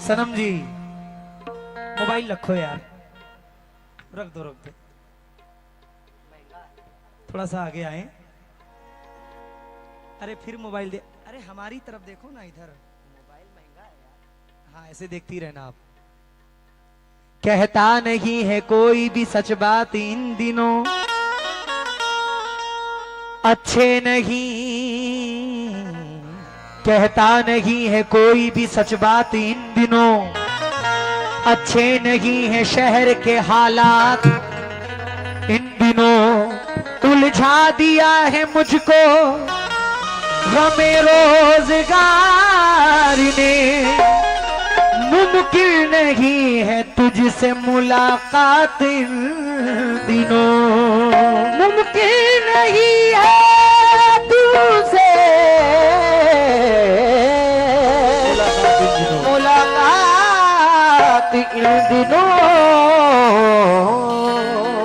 सनम जी mobile रखो यार, रख दो रख दो, थोड़ा सा आगे आए। अरे फिर मोबाइल दे, अरे हमारी तरफ देखो ना इधर, मोबाइल महंगा है यार। हाँ ऐसे देखती रहना आप। कहता नहीं है कोई भी सच बात इन दिनों, अच्छे नहीं, कहता नहीं है कोई भी सच बात इन दिनों, अच्छे नहीं है शहर के हालात इन दिनों, उलझा दिया है मुझको गमे रोजगार ने, मुमकिन नहीं है तुझसे मुलाकात इन दिनों, मुमकिन नहीं है तुझसे मुलाकात इन दिनों,